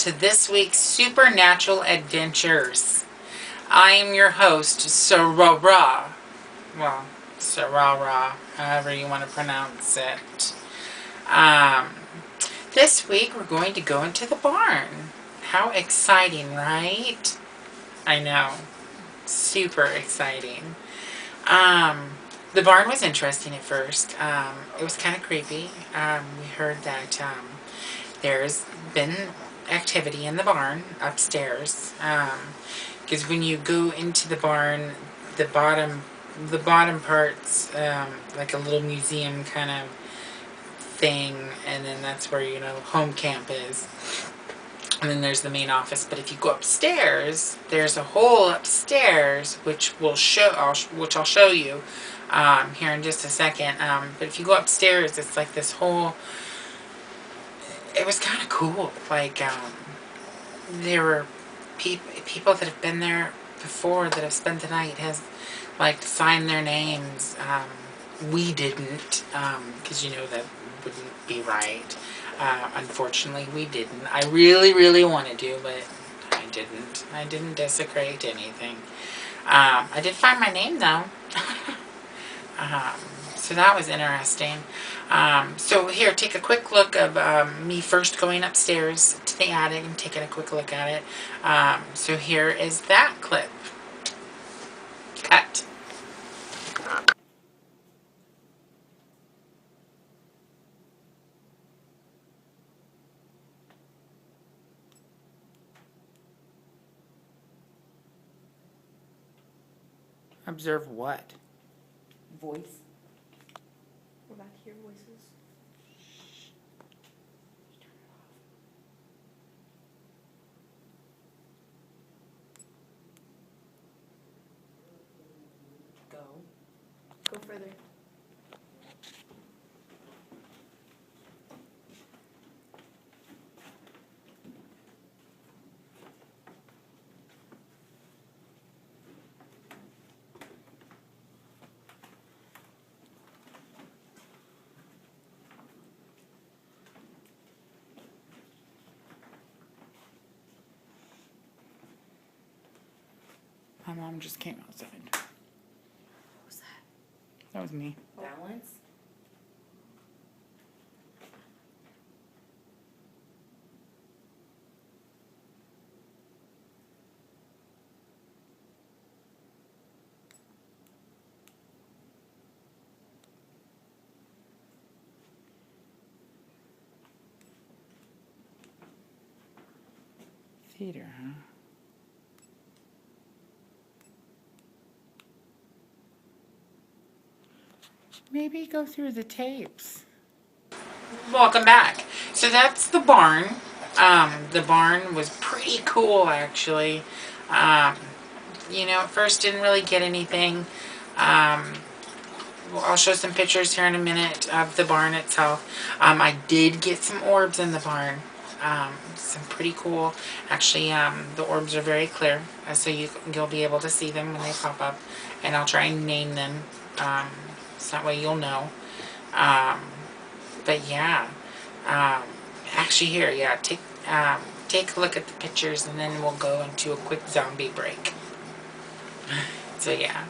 to this week's Supernatural Adventures. I am your host, RaRa. Well, RaRa, however you want to pronounce it. Um, this week we're going to go into the barn. How exciting, right? I know. Super exciting. The barn was interesting at first. It was kind of creepy. We heard that there's been activity in the barn upstairs. Because when you go into the barn, the bottom part's like a little museum kind of thing, and then that's where, you know, home camp is. And then there's the main office. But if you go upstairs, there's a hole upstairs, which I'll show you here in just a second. But if you go upstairs, it's like this whole. It was kind of cool. Like there were people that have been there before that have spent the night, has like signed their names. We didn't, because you know that wouldn't be right. Unfortunately, we didn't. I really, really wanted to, but I didn't. I didn't desecrate anything. I did find my name, though. So that was interesting. So here, take a quick look of me first going upstairs to the attic and taking a quick look at it. So here is that clip. Cut. Observe what? Voice. We're back to hear voices. Turn it off. Go further. My mom just came outside. What was that? That was me. Balance. Theater, huh? Maybe go through the tapes. Welcome back. So that's the barn. The barn was pretty cool, actually. You know, at first didn't really get anything. Well, I'll show some pictures here in a minute of the barn itself. I did get some orbs in the barn. Some pretty cool. Actually, the orbs are very clear, so you'll be able to see them when they pop up. And I'll try and name them, so that way you'll know. But yeah, actually here, yeah, take a look at the pictures, and then we'll go into a quick zombie break. So yeah,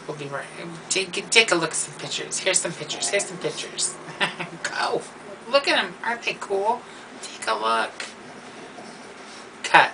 we'll be right. Take a look at some pictures. Here's some pictures. Here's some pictures. Go. Look at them. Aren't they cool? Take a look. Cut.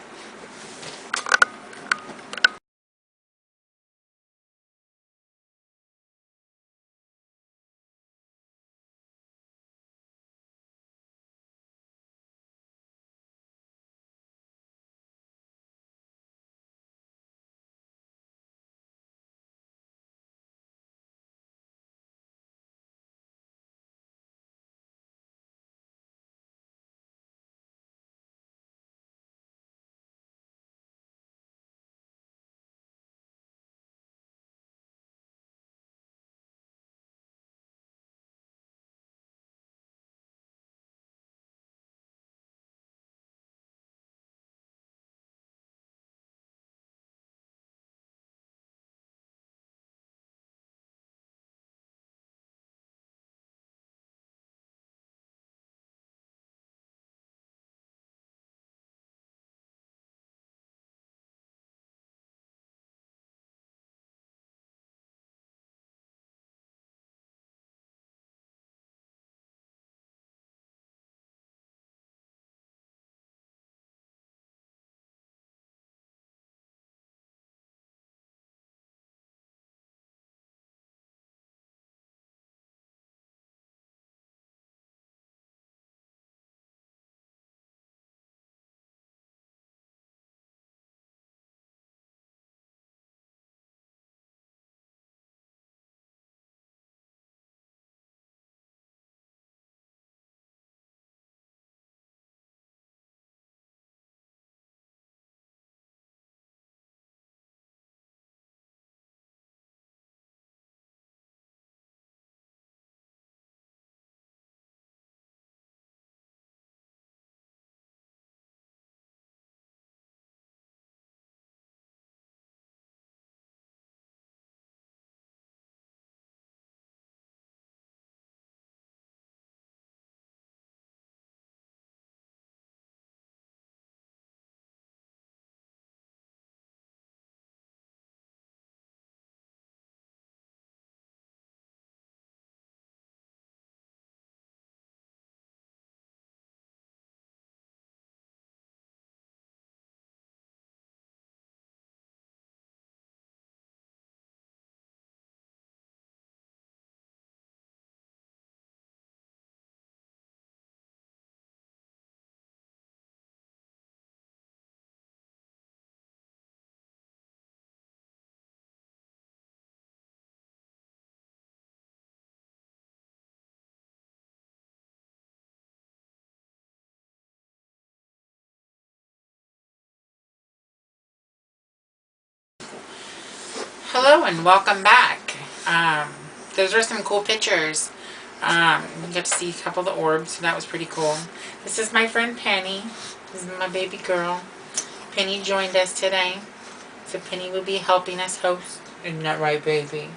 Hello and welcome back. Those are some cool pictures. We got to see a couple of the orbs, so that was pretty cool. This is my friend Penny. This is my baby girl. Penny joined us today. So Penny will be helping us host. Isn't that right, baby?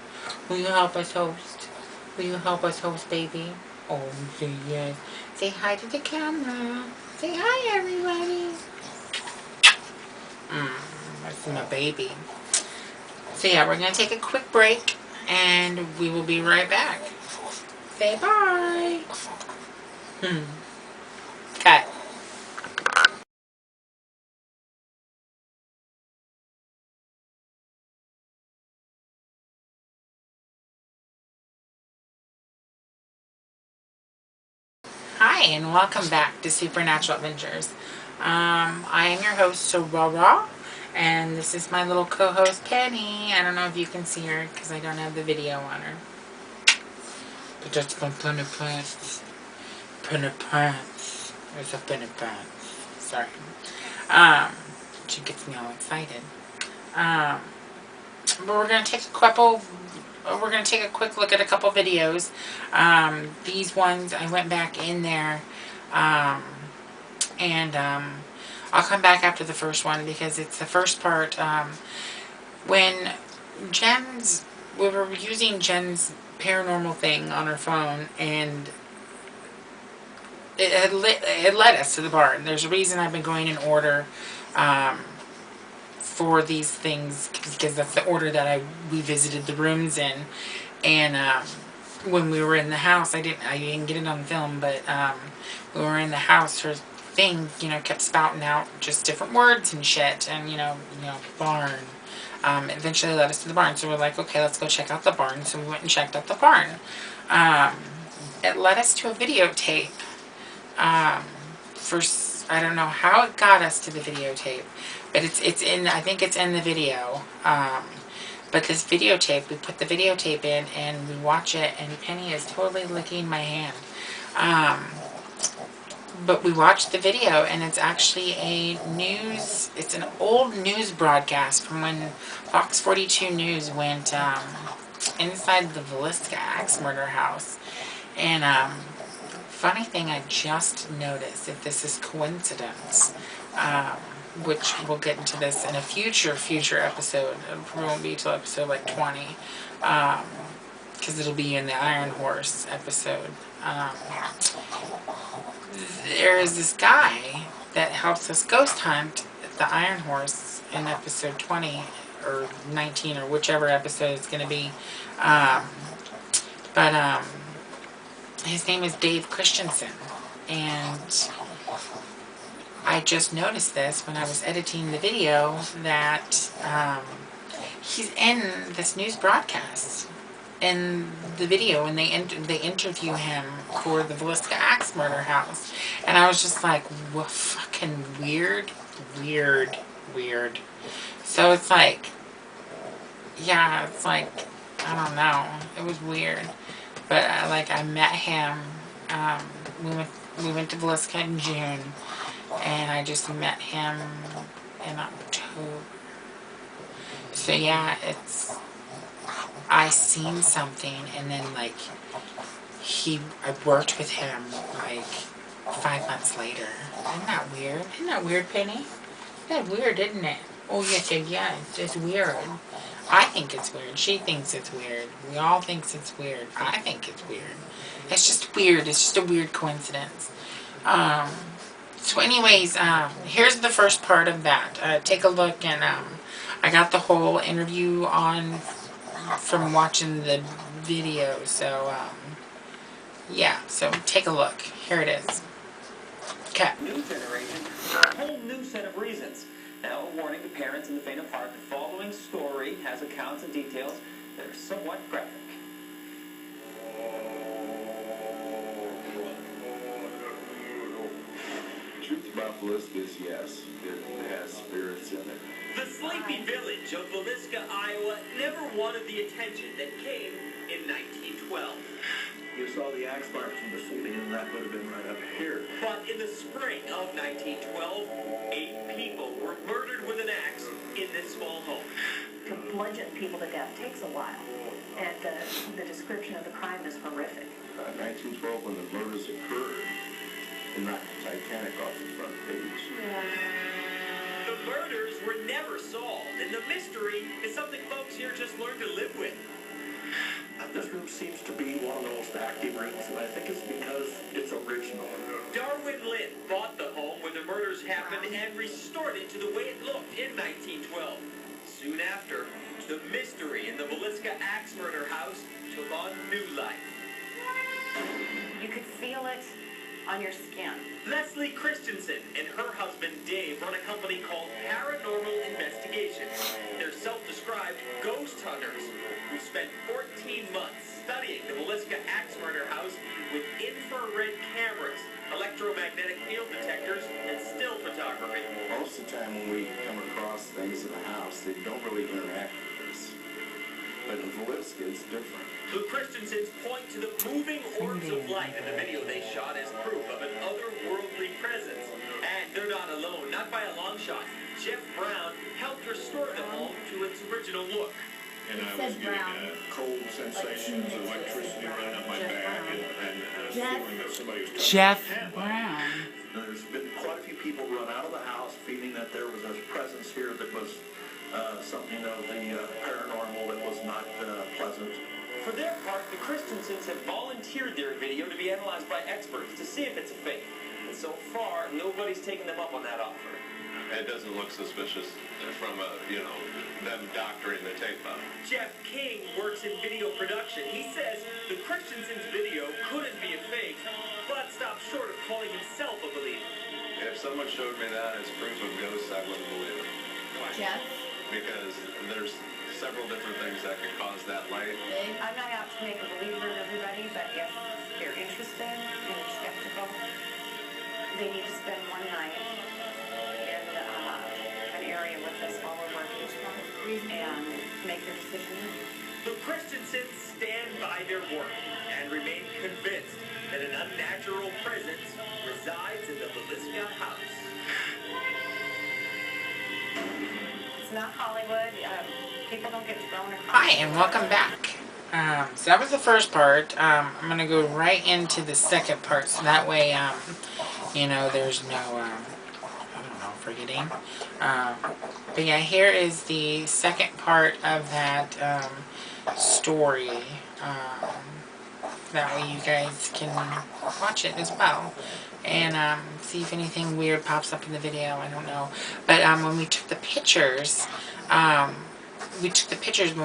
Will you help us host? Will you help us host, baby? Oh, say yes. Say hi to the camera. Say hi, everybody. That's my baby. So yeah, we're going to take a quick break, and we will be right back. Say bye. Cut. Hi, and welcome back to Supernatural Adventures. I am your host, RaRa, and this is my little co-host, Penny. I don't know if you can see her, because I don't have the video on her. But that's my Penny Pants. Penny Pants. There's a Penny Pants. Sorry. She gets me all excited. But we're going to take a quick look at a couple videos. These ones, I went back in there, and I'll come back after the first one because it's the first part. When we were using Jen's paranormal thing on her phone, and it led us to the barn. There's a reason I've been going in order for these things, because that's the order that we visited the rooms in. And when we were in the house, I didn't get it on film, but we were in the house, her thing, kept spouting out just different words and shit, and barn. Eventually led us to the barn, so we're like, okay, let's go check out the barn. So we went and checked out the barn. It led us to a videotape. I don't know how it got us to the videotape, but it's in, I think it's in the video. But this videotape, we put the videotape in and we watch it, and Penny is totally licking my hand. But we watched the video, and it's actually it's an old news broadcast from when Fox 42 News went inside the Villisca Axe murder house. And funny thing, I just noticed, if this is coincidence, which we'll get into this in a future episode. It won't be till episode like 20, because it'll be in the Iron Horse episode. There is this guy that helps us ghost hunt the Iron Horse in episode 20 or 19 or whichever episode it's going to be. But his name is Dave Christensen, and I just noticed this when I was editing the video, that he's in this news broadcast in the video, and they interview him for the Villisca Axe murder house, and I was just like, what, fucking weird. So it's like, yeah, it's like, I don't know, it was weird, but I met him. We went to Villisca in June, and I just met him in October. So yeah, I seen something, and then I worked with him 5 months later. Isn't that weird? Isn't that weird, Penny? Isn't that weird, isn't it? Oh yes, it's weird. I think it's weird. She thinks it's weird. We all think it's weird. I think it's weird. It's just weird. It's just a weird coincidence. So anyways, here's the first part of that. Take a look, and I got the whole interview on from watching the video, so yeah, so take a look. Here it is. Okay. New generation, a whole new set of reasons. Now, a warning to parents in the faint of heart, the following story has accounts and details that are somewhat graphic. Truth about Villisca is yes, it has spirits in it. The sleepy village of Villisca, Iowa never wanted the attention that came in 1912. You saw the axe marks from the ceiling, and that would have been right up here. But in the spring of 1912, 8 people were murdered with an axe in this small home. bludgeon people to death takes a while. And the description of the crime is horrific. 1912, when the murders occurred, they knocked the Titanic off the front page. The murders were never solved, and the mystery is something folks here just learned to live with. This room seems to be one of the most active rooms, and I think it's because it's original. Darwin Lynn bought the home where the murders happened and restored it to the way it looked in 1912. Soon after, the mystery in the Villisca axe murder house took on new life. You could feel it on your skin. Leslie Christensen and her husband Dave run a company called Paranormal Investigation. They're self-described ghost hunters who spent 14 months studying the Villisca axe murder house with infrared cameras, electromagnetic field detectors, and still photography. Most of the time when we come across things in the house, they don't really interact with us. But in Villisca, it's different. The Christensens point to the moving orbs of light in the video they shot as proof of an otherworldly presence. And they're not alone, not by a long shot. Jeff Brown helped restore the home to its original look. And I was getting cold sensations, electricity running up my back, and feeling that somebody was touching Jeff my hand. Brown. There's been quite a few people run out of the house feeling that there was a presence here that was something of the paranormal that was not pleasant. For their part, the Christensens have volunteered their video to be analyzed by experts to see if it's a fake. And so far, nobody's taken them up on that offer. It doesn't look suspicious from, them doctoring the tape up. Jeff King works in video production. He says the Christensens' video couldn't be a fake, but stopped short of calling himself a believer. If someone showed me that as proof of ghosts, I wouldn't believe it. Jeff? Because there's several different things that could cause that light. I'm not out to make a believer of everybody, but if they're interested and skeptical, they need to spend one night in an area with us while we're working and make their decision. The Christensens stand by their work and remain convinced that an unnatural presence resides in the Villisca house. It's not Hollywood. People don't get thrown across. Hi, and welcome back. So that was the first part. I'm going to go right into the second part, so that way, there's no, forgetting. But yeah, here is the second part of that story. That way you guys can watch it as well. And see if anything weird pops up in the video. I don't know. But when we took the pictures, when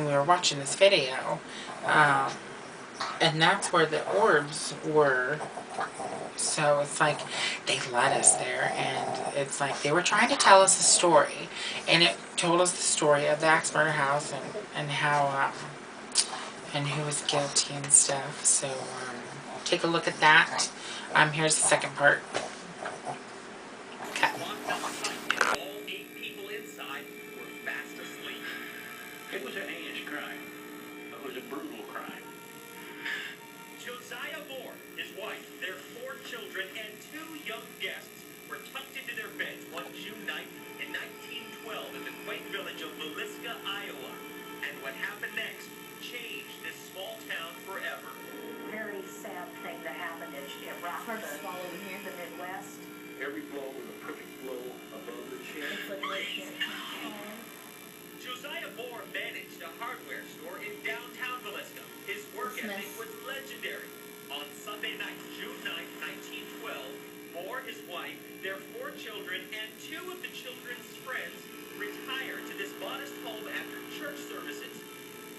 we were watching this video. And that's where the orbs were. So it's like they led us there, and it's like they were trying to tell us a story, and it told us the story of the axe murder house and how and who was guilty and stuff. So take a look at that. Here's the second part. Okay. All 8 people inside were fast asleep. It was a heinous crime. It was a brutal crime. Josiah Moore, his wife, their 4 children, and 2 young guests were tucked into their beds one June night in 1912 in the quaint village of Villisca, Iowa. And what happened next changed this small town forever. Very sad thing that happened. It rocked the Midwest. Every blow was a perfect blow above the chin. Josiah Moore managed a hardware store in downtown Villisca. His work ethic was legendary. On Sunday night, June 9, 1912, Moore, his wife, their 4 children, and 2 of the children's friends retired to this modest home after church services.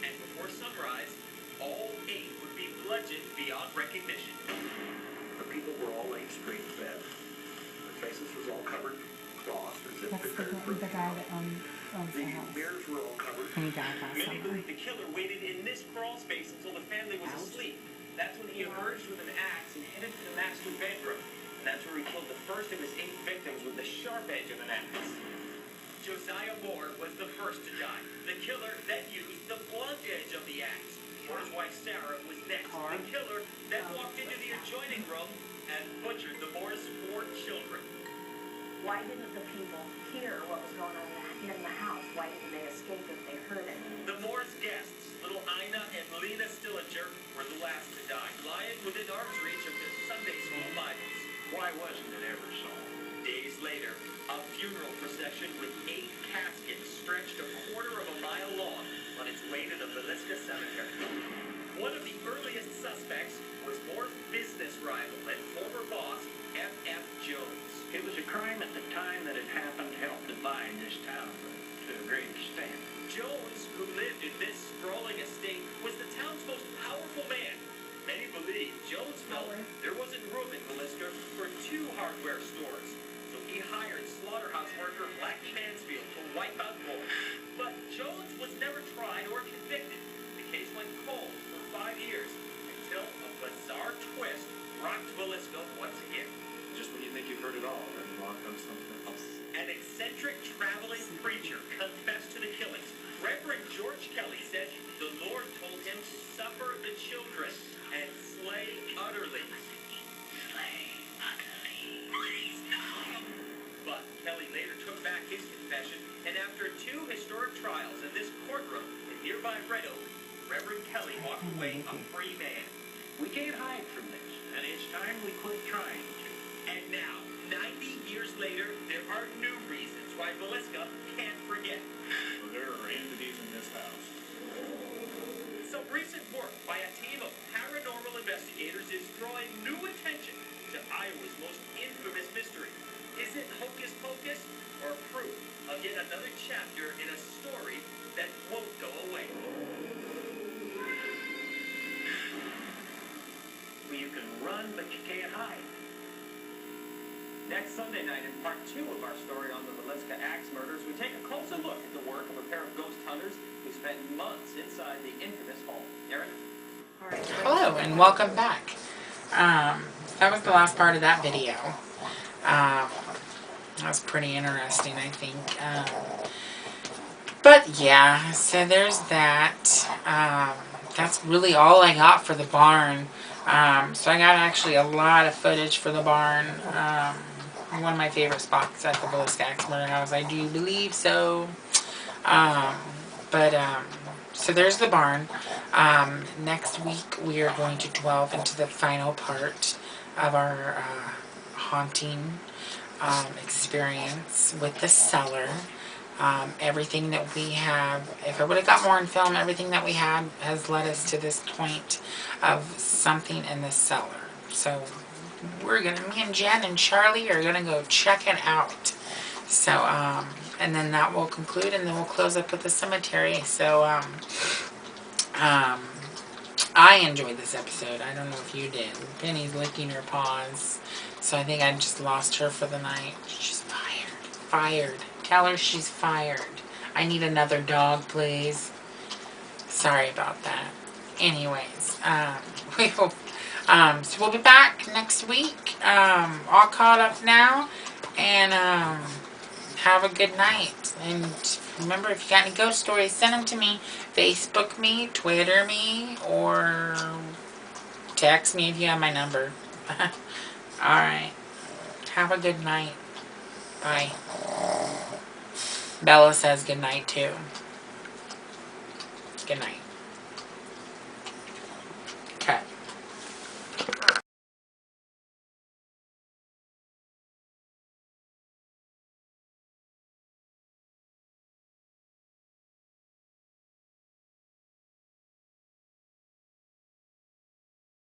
And before sunrise, all 8 would be bludgeoned beyond recognition. The people were all laying straight in bed. Their faces was all covered with cloth as if That's prepared for the guy that owns The the house. mirrors were all covered. And he died last Many summer. believe the killer waited in this crawl space until the family was asleep. That's when he emerged with an axe and headed to the master bedroom. And that's where he killed the first of his 8 victims with the sharp edge of an axe. Josiah Moore was the first to die. The killer then used the blunt edge of the axe. Moore's wife Sarah was next. The killer then walked into the adjoining room and butchered the Moore's 4 children. Why didn't the people hear what was going on walking in the house. Why didn't they escape if they heard it? The Moore's guests, little Ina and Lena Stillinger, were the last to die, lying within arm's reach of their Sunday school Bibles. Why wasn't it ever solved? Days later, a funeral procession with 8 caskets stretched a quarter of a mile long on its way to the Villisca Cemetery. One of the earliest suspects was Moore's business rival and former boss, F.F. Jones. It was a crime at the time that it happened helped divide this town to a great extent. Jones, who lived in this sprawling estate, was the town's most powerful man. Many believe Jones felt there wasn't room in Villisca for 2 hardware stores. So he hired slaughterhouse worker Blackie Mansfield to wipe out Moore. But Jones was never tried or convicted. The case went cold for 5 years until a bizarre twist rocked Villisca once again. Just when you think you've heard it all, then along comes something else. An eccentric traveling preacher confessed to the killings. Reverend George Kelly said the Lord told him to suffer the children and slay utterly. But Kelly later took back his confession, and after 2 historic trials in this courtroom in nearby Red Oak, Reverend Kelly walked away a free man. We can't hide from this, and it's time we quit trying to. And now, 90 years later, there are new reasons why Villisca can't forget. Well, there are entities in this house. Some recent work by a team of paranormal investigators is drawing new attention to Iowa's most infamous mystery. Is it hocus pocus or proof of yet another chapter in a story that won't go away? Well, you can run, but you can't hide. Next Sunday night, in part 2 of our story on the Villisca Axe murders, we take a closer look at the work of a pair of ghost hunters who spent months inside the infamous home. Erin? Hello and welcome back. That was the last part of that video. That was pretty interesting, I think. But yeah, so there's that. That's really all I got for the barn. So I got actually a lot of footage for the barn. One of my favorite spots at the Villisca Axe Murder House, I do believe so. So there's the barn. Next week we are going to delve into the final part of our haunting experience with the cellar. Everything that we have, if I would have got more in film, everything that we had has led us to this point of something in the cellar. So we're gonna, me and Jen and Charlie are gonna go check it out. So and then that will conclude, and then we'll close up with the cemetery. So I enjoyed this episode. I don't know if you did. Penny's licking her paws, so I think I just lost her for the night. She's fired. Tell her she's fired. I need another dog, please. Sorry about that. Anyways, we hope. So we'll be back next week. All caught up now, and have a good night. And remember, if you got any ghost stories, send them to me. Facebook me, Twitter me, or text me if you have my number. Alright. Have a good night. Bye. Bella says good night too. Good night.